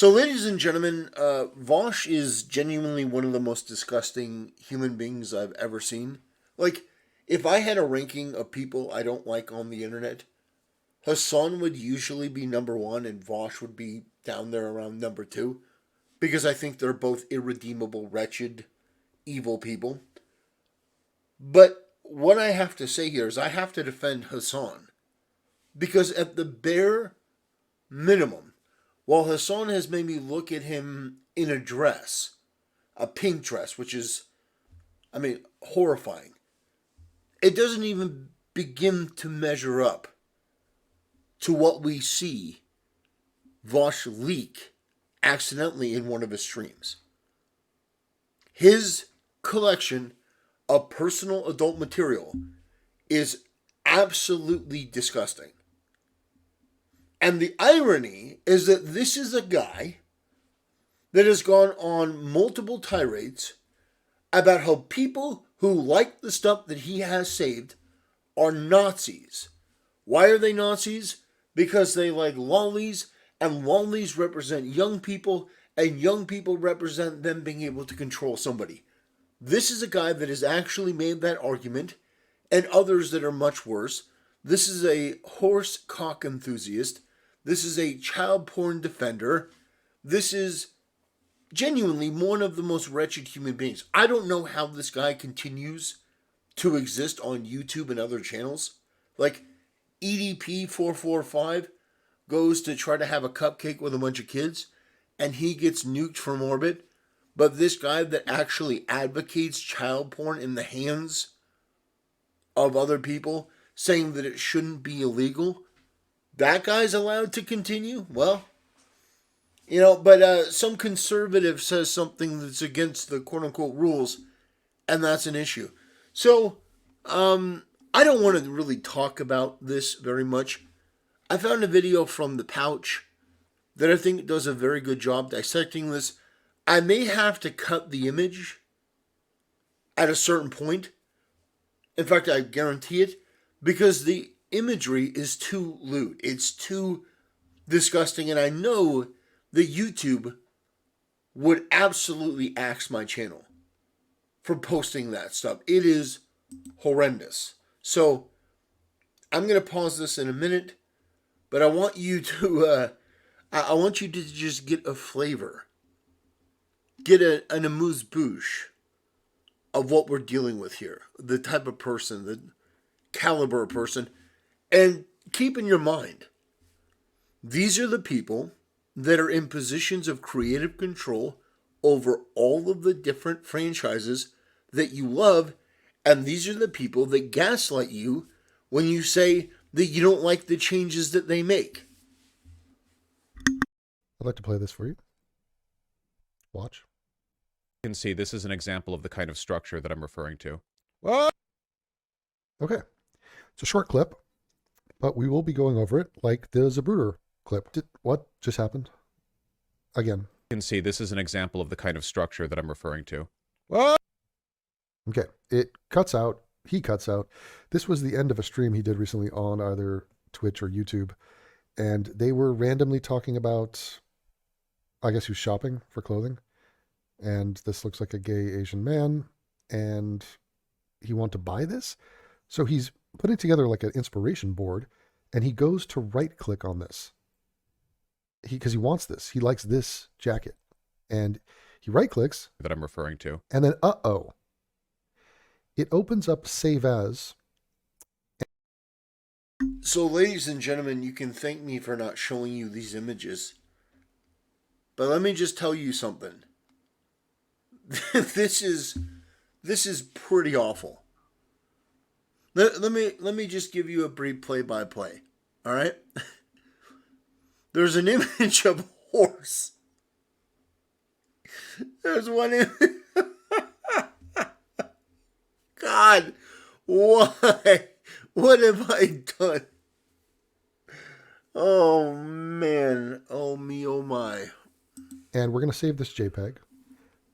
So, ladies and gentlemen, Vaush is genuinely one of the most disgusting human beings I've ever seen. Like, if I had a ranking of people I don't like on the internet, Hassan would usually be number one and Vaush would be down there around number two because I think they're both irredeemable, wretched, evil people. But what I have to say here is I have to defend Hassan because at the bare minimum, while Hassan has made me look at him in a dress, a pink dress, which is, horrifying, it doesn't even begin to measure up to what we see Vaush leak accidentally in one of his streams. His collection of personal adult material is absolutely disgusting. And the irony is that this is a guy that has gone on multiple tirades about how people who like the stuff that he has saved are Nazis. Why are they Nazis? Because they like lollies, and lollies represent young people, and young people represent them being able to control somebody. This is a guy that has actually made that argument, and others that are much worse. This is a horse cock enthusiast. This is a child porn defender. This is genuinely one of the most wretched human beings. I don't know how this guy continues to exist on YouTube and other channels. Like, EDP445 goes to try to have a cupcake with a bunch of kids, and he gets nuked from orbit. But this guy that actually advocates child porn in the hands of other people, saying that it shouldn't be illegal, that guy's allowed to continue? Well, but some conservative says something that's against the quote-unquote rules, and that's an issue. So, I don't want to really talk about this very much. I found a video from The Pouch that I think does a very good job dissecting this. I may have to cut the image at a certain point. In fact, I guarantee it, because the imagery is too lewd. It's too disgusting, and I know that YouTube would absolutely axe my channel for posting that stuff. It is horrendous. So, I'm going to pause this in a minute, but I want you to, I want you to just get a flavor, get an amuse-bouche of what we're dealing with here, the type of person, the caliber of person, and keep in your mind, these are the people that are in positions of creative control over all of the different franchises that you love, and these are the people that gaslight you when you say that you don't like the changes that they make. I'd like to play this for you. Watch. You can see this is an example of the kind of structure that I'm referring to. What? Okay. It's a short clip, but we will be going over it like the Zabruder clip. What just happened? Again. You can see this is an example of the kind of structure that I'm referring to. What? Okay. It cuts out. He cuts out. This was the end of a stream he did recently on either Twitch or YouTube. And they were randomly talking about, I guess he was shopping for clothing. And this looks like a gay Asian man. And he wanted to buy this. So he's putting together like an inspiration board. And he goes to right click on this. Because he wants this. He likes this jacket. And he right clicks. That I'm referring to. And then, uh-oh. It opens up Save As. So, ladies and gentlemen, you can thank me for not showing you these images. But let me just tell you something. This is pretty awful. Let me just give you a brief play-by-play. All right? There's an image of a horse. There's one image. God, why? What have I done? Oh, man. Oh, me, oh, my. And we're going to save this JPEG.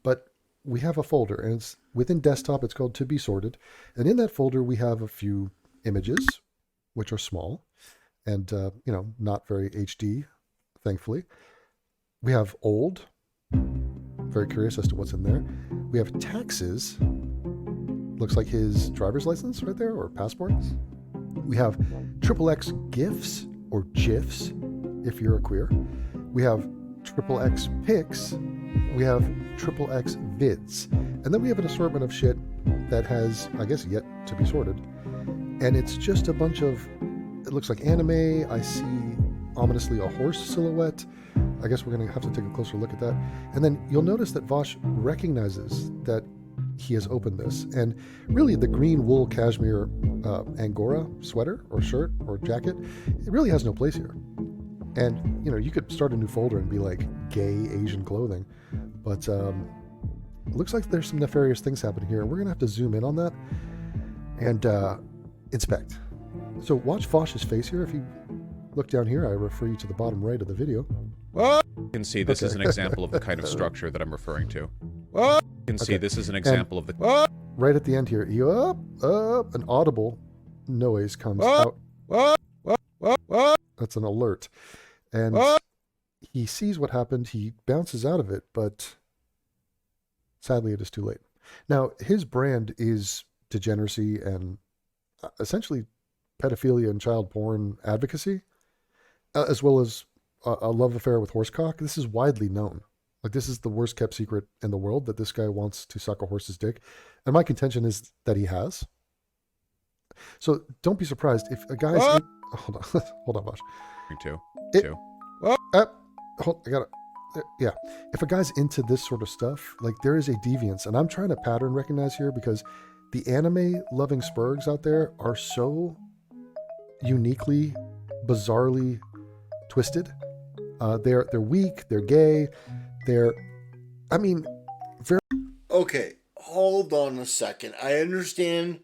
But we have a folder, and it's within desktop. It's called To Be Sorted. And in that folder, we have a few images, which are small and, not very HD, thankfully. We have old. Very curious as to what's in there. We have taxes. Looks like his driver's license right there, or passport. We have XXX GIFs, or GIFs, if you're a queer. We have XXX Pics. We have XXX Vids. And then we have an assortment of shit that has, I guess, yet to be sorted. And it's just a bunch of, it looks like anime. I see, ominously, a horse silhouette. I guess we're going to have to take a closer look at that. And then you'll notice that Vaush recognizes that he has opened this. And really, the green wool cashmere Angora sweater or shirt or jacket, it really has no place here. And, you know, you could start a new folder and be like, gay Asian clothing. But it looks like there's some nefarious things happening here. We're going to have to zoom in on that and inspect. So watch Vaush's face here. If you look down here, I refer you to the bottom right of the video. You can see this is an example of the kind of structure that I'm referring to. You can see this is an example of the... Right at the end here, an audible noise comes out. That's an alert. And he sees what happened. He bounces out of it, but sadly it is too late. Now, his brand is degeneracy and essentially pedophilia and child porn advocacy, as well as a love affair with horsecock. This is widely known. Like, this is the worst kept secret in the world, that this guy wants to suck a horse's dick. And my contention is that he has. So don't be surprised if a guy's... hold on, Vaush. Yeah. If a guy's into this sort of stuff, like, there is a deviance. And I'm trying to pattern recognize here because the anime-loving spurgs out there are so uniquely, bizarrely twisted. They're weak, they're gay, Okay, hold on a second. I understand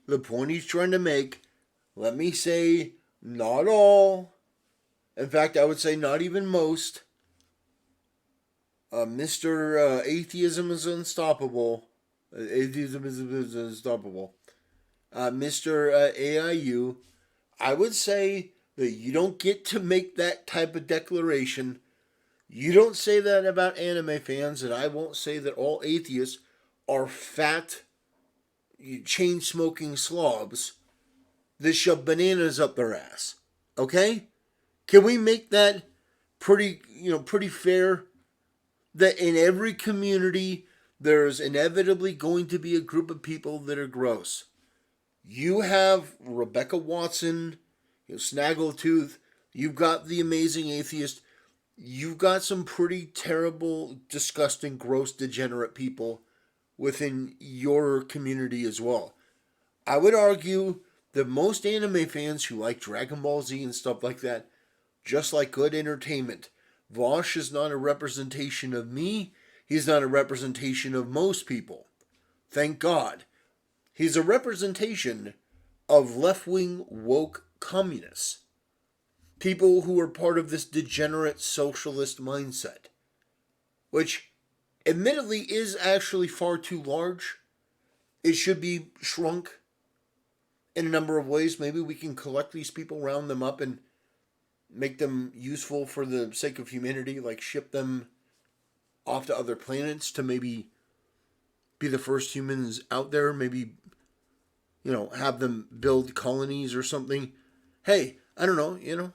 the point he's trying to make. Let me say, not all. In fact, I would say not even most. Mr. Atheism is unstoppable. Atheism is unstoppable. Mr. AIU, I would say that you don't get to make that type of declaration. You don't say that about anime fans, and I won't say that all atheists are fat, chain-smoking slobs that shove bananas up their ass. Okay? Can we make that pretty fair? That in every community, there's inevitably going to be a group of people that are gross. You have Rebecca Watson, Snaggletooth, you've got the amazing atheist, you've got some pretty terrible, disgusting, gross, degenerate people within your community as well. I would argue that most anime fans who like Dragon Ball Z and stuff like that just like good entertainment. Vaush is not a representation of me. He's not a representation of most people. Thank God. He's a representation of left-wing woke communists. People who are part of this degenerate socialist mindset. Which, admittedly, is actually far too large. It should be shrunk in a number of ways. Maybe we can collect these people, round them up, and make them useful for the sake of humanity, like ship them off to other planets to maybe be the first humans out there, maybe, have them build colonies or something. Hey, I don't know, it'd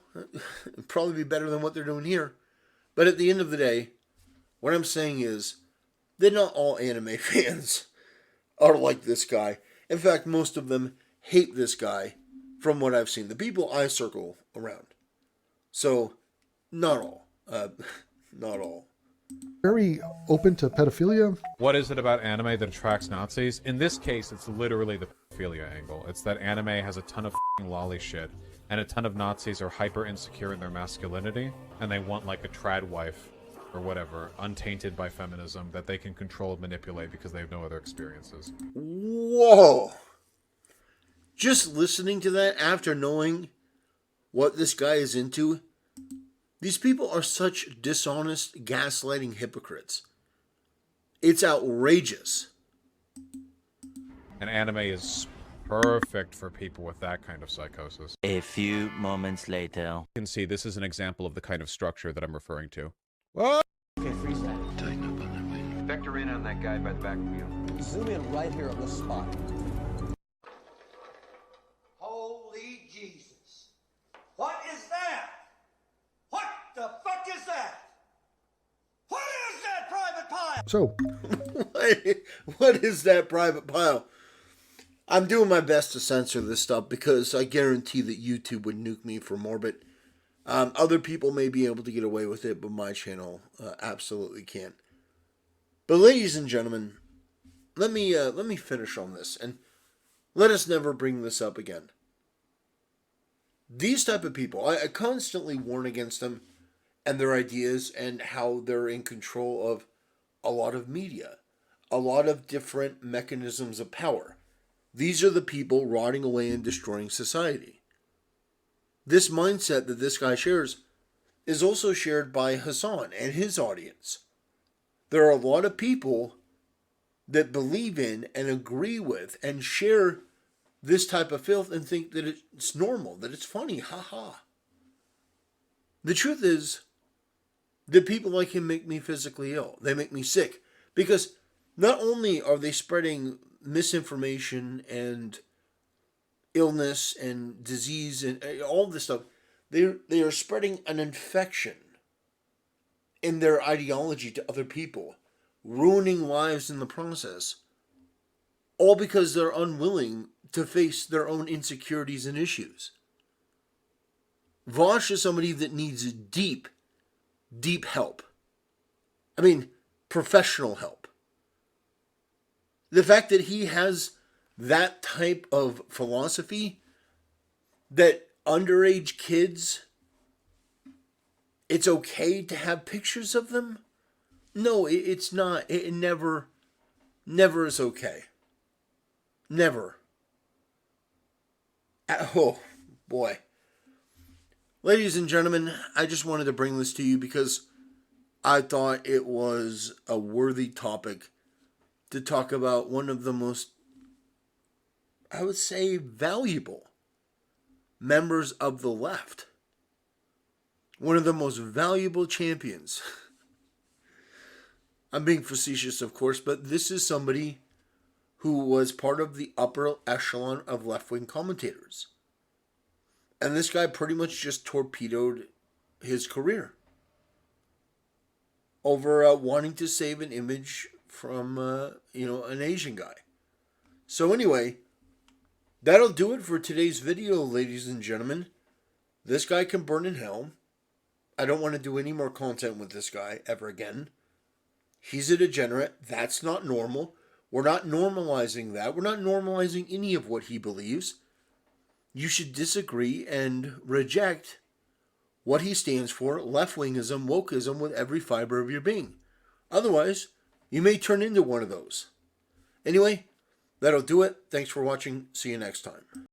probably be better than what they're doing here. But at the end of the day, what I'm saying is that not all anime fans are like this guy. In fact, most of them hate this guy from what I've seen. The people I circle around. So, not all. Not all. Very open to pedophilia. What is it about anime that attracts Nazis? In this case, it's literally the pedophilia angle. It's that anime has a ton of f***ing lolly shit, and a ton of Nazis are hyper insecure in their masculinity, and they want like a trad wife, or whatever, untainted by feminism, that they can control and manipulate because they have no other experiences. Whoa! Just listening to that after knowing what this guy is into, these people are such dishonest, gaslighting hypocrites. It's outrageous. And anime is perfect for people with that kind of psychosis. A few moments later. You can see this is an example of the kind of structure that I'm referring to. Okay, freeze that. Tighten up on that way. Vector in on that guy by the back wheel. Zoom in right here on this spot. Holy Jesus. What is that? What the fuck is that? What is that private pile? So, What is that private pile? I'm doing my best to censor this stuff because I guarantee that YouTube would nuke me for morbid. Other people may be able to get away with it, but my channel absolutely can't. But ladies and gentlemen, let me finish on this, and let us never bring this up again. These type of people, I constantly warn against them and their ideas and how they're in control of a lot of media, a lot of different mechanisms of power. These are the people rotting away and destroying society. This mindset that this guy shares is also shared by Hassan and his audience. There are a lot of people that believe in and agree with and share this type of filth and think that it's normal, that it's funny, haha. The truth is that people like him make me physically ill. They make me sick because not only are they spreading misinformation and illness and disease and all this stuff, they are spreading an infection in their ideology to other people, ruining lives in the process, all because they're unwilling to face their own insecurities and issues. Vaush is somebody that needs deep help. I mean, professional help. The fact that he has that type of philosophy, that underage kids, it's okay to have pictures of them? No, it's not. It never is okay. Never. Oh, boy. Ladies and gentlemen, I just wanted to bring this to you because I thought it was a worthy topic to talk about one of the most, I would say, valuable members of the left. One of the most valuable champions. I'm being facetious, of course, but this is somebody who was part of the upper echelon of left-wing commentators. And this guy pretty much just torpedoed his career over wanting to save an image from, an Asian guy. So anyway, that'll do it for today's video, ladies and gentlemen. This guy can burn in hell. I don't want to do any more content with this guy ever again. He's a degenerate. That's not normal. We're not normalizing that. We're not normalizing any of what he believes. You should disagree and reject what he stands for, left-wingism, wokeism, with every fiber of your being. Otherwise, you may turn into one of those. Anyway, that'll do it. Thanks for watching. See you next time.